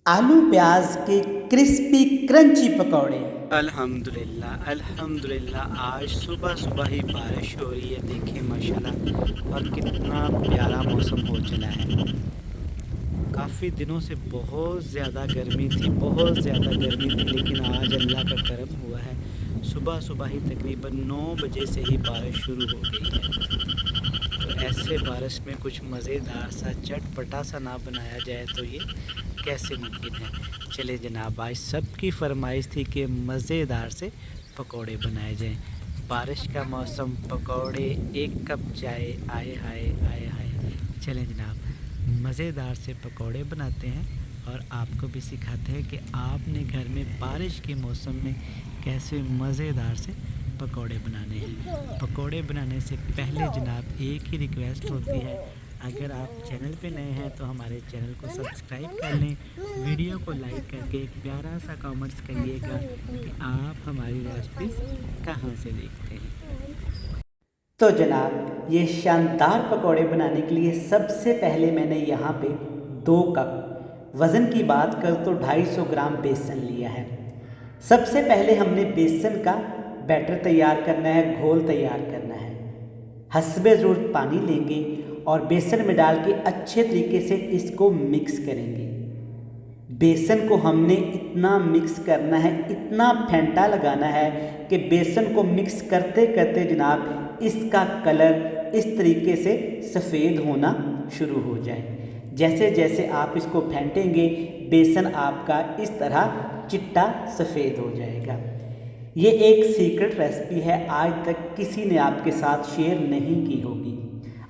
आलू प्याज के क्रिस्पी क्रंची पकौड़े। अल्हम्दुलिल्लाह अल्हम्दुलिल्लाह, आज सुबह सुबह ही बारिश हो रही है। देखिए माशाल्लाह, और कितना प्यारा मौसम हो चला है। काफ़ी दिनों से बहुत ज़्यादा गर्मी थी, बहुत ज़्यादा गर्मी थी, लेकिन आज अल्लाह का करम हुआ है। सुबह सुबह ही तकरीबन 9 बजे से ही बारिश शुरू हो गई है। तो ऐसे बारिश में कुछ मज़ेदार सा चटपटा सा ना बनाया जाए तो ये कैसे मुमकिन है। चले जनाब, आज सबकी फरमाइश थी कि मज़ेदार से पकौड़े बनाए जाएं। बारिश का मौसम, पकौड़े, एक कप चाय, आए हाय आए हाय। चलें जनाब, मज़ेदार से पकौड़े बनाते हैं और आपको भी सिखाते हैं कि आपने घर में बारिश के मौसम में कैसे मज़ेदार से पकौड़े बनाने हैं। पकौड़े बनाने से पहले जनाब एक ही रिक्वेस्ट होती है, अगर आप चैनल पे नए हैं तो हमारे चैनल को सब्सक्राइब कर लें, वीडियो को लाइक करके एक प्यारा सा कमेंट्स करिएगा कि आप हमारी रेसिपीज़ कहाँ से देखते हैं। तो जनाब, ये शानदार पकौड़े बनाने के लिए सबसे पहले मैंने यहाँ पे 2 कप, वज़न की बात कर तो 250 ग्राम बेसन लिया है। सबसे पहले हमने बेसन का बैटर तैयार करना है, घोल तैयार करना है। हस्बे ज़रूरत पानी लेंगे और बेसन में डाल के अच्छे तरीके से इसको मिक्स करेंगे। बेसन को हमने इतना मिक्स करना है, इतना फेंटा लगाना है कि बेसन को मिक्स करते करते जनाब इसका कलर इस तरीके से सफ़ेद होना शुरू हो जाए। जैसे जैसे आप इसको फेंटेंगे बेसन आपका इस तरह चिट्टा सफ़ेद हो जाएगा। ये एक सीक्रेट रेसिपी है, आज तक किसी ने आपके साथ शेयर नहीं की होगी।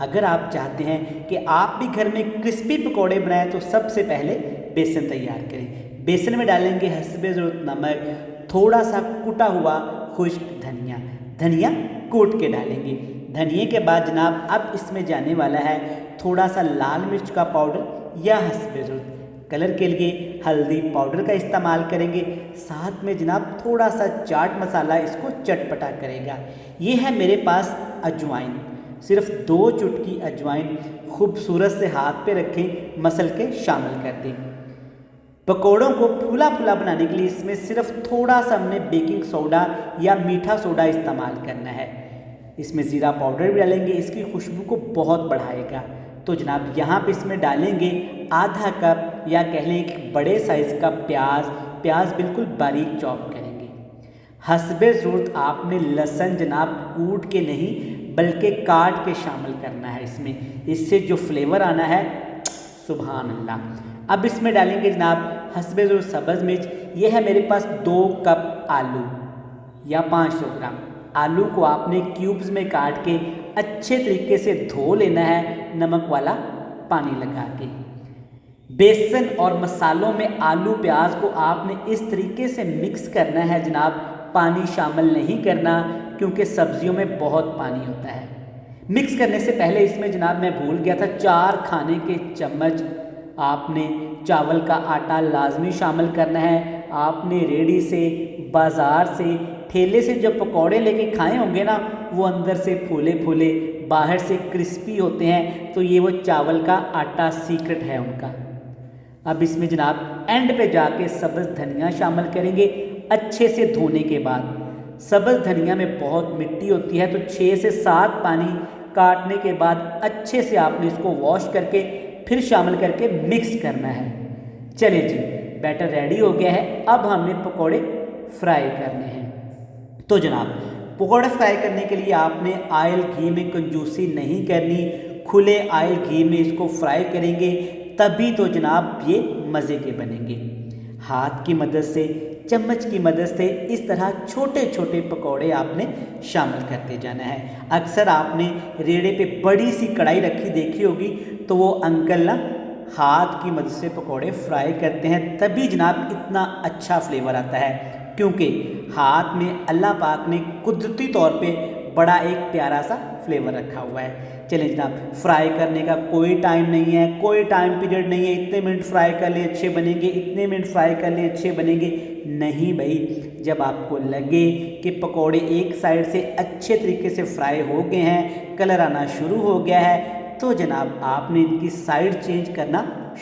अगर आप चाहते हैं कि आप भी घर में क्रिस्पी पकौड़े बनाएं तो सबसे पहले बेसन तैयार करें। बेसन में डालेंगे हस्बे ज़रूरत नमक, थोड़ा सा कुटा हुआ खुश्क धनिया, धनिया कूट के डालेंगे। धनिए के बाद जनाब अब इसमें जाने वाला है थोड़ा सा लाल मिर्च का पाउडर या हस्बे ज़रूरत। कलर के लिए हल्दी पाउडर का इस्तेमाल करेंगे। साथ में जनाब थोड़ा सा चाट मसाला इसको चटपटा करेगा। ये है मेरे पास अजवाइन, सिर्फ 2 चुटकी अजवाइन खूबसूरत से हाथ पे रखें, मसल के शामिल कर दें। पकौड़ों को फूला फूला बनाने के लिए इसमें सिर्फ थोड़ा सा हमने बेकिंग सोडा या मीठा सोडा इस्तेमाल करना है। इसमें ज़ीरा पाउडर भी डालेंगे, इसकी खुशबू को बहुत बढ़ाएगा। तो जनाब यहाँ पे इसमें डालेंगे आधा कप या कह लें एक बड़े साइज़ का प्याज बिल्कुल बारीक चॉप करेंगे। हस्बे ज़रूरत आपने लहसुन जनाब कूट के नहीं बल्कि काट के शामिल करना है इसमें, इससे जो फ्लेवर आना है सुभान अल्लाह। अब इसमें डालेंगे जनाब हस्बे ज़रूरत सब्ज़ मिर्च। ये है मेरे पास 2 कप आलू या 500 ग्राम। आलू को आपने क्यूब्स में काट के अच्छे तरीके से धो लेना है, नमक वाला पानी लगा के। बेसन और मसालों में आलू प्याज को आपने इस तरीके से मिक्स करना है जनाब, पानी शामिल नहीं करना क्योंकि सब्जियों में बहुत पानी होता है। मिक्स करने से पहले इसमें जनाब मैं भूल गया था 4 खाने के चम्मच आपने चावल का आटा लाजमी शामिल करना है। आपने रेडी से, बाज़ार से, ठेले से जब पकौड़े लेके खाए होंगे ना, वो अंदर से फूले फूले बाहर से क्रिस्पी होते हैं, तो ये वो चावल का आटा सीक्रेट है उनका। अब इसमें जनाब एंड पे जाके सब्ज़ धनिया शामिल करेंगे अच्छे से धोने के बाद। सब्ज़ धनिया में बहुत मिट्टी होती है, तो 6 से 7 पानी काटने के बाद अच्छे से आपने इसको वॉश करके फिर शामिल करके मिक्स करना है। चलिए जी, बैटर रेडी हो गया है। अब हमने पकौड़े फ्राई करने हैं। तो जनाब पकौड़े फ्राई करने के लिए आपने ऑयल घी में कंजूसी नहीं करनी, खुले ऑयल घी में इसको फ्राई करेंगे तभी तो जनाब ये मज़े के बनेंगे। हाथ की मदद से, चम्मच की मदद से इस तरह छोटे छोटे पकौड़े आपने शामिल करते जाना है। अक्सर आपने रेड़े पे बड़ी सी कढ़ाई रखी देखी होगी, तो वो अंकल ना हाथ की मदद से पकौड़े फ्राई करते हैं, तभी जनाब इतना अच्छा फ्लेवर आता है, क्योंकि हाथ में अल्लाह पाक ने कुदरती तौर पे बड़ा एक प्यारा सा फ्लेवर रखा हुआ है। चलिए जनाब, फ्राई करने का कोई टाइम नहीं है, कोई टाइम पीरियड नहीं है, इतने मिनट फ्राई कर ले अच्छे बनेंगे, इतने मिनट फ्राई कर ले अच्छे बनेंगे, नहीं भाई। जब आपको लगे कि पकौड़े एक साइड से अच्छे तरीके से फ्राई हो गए हैं, कलर आना शुरू हो गया है, तो जनाब आपने इनकी साइड चेंज करना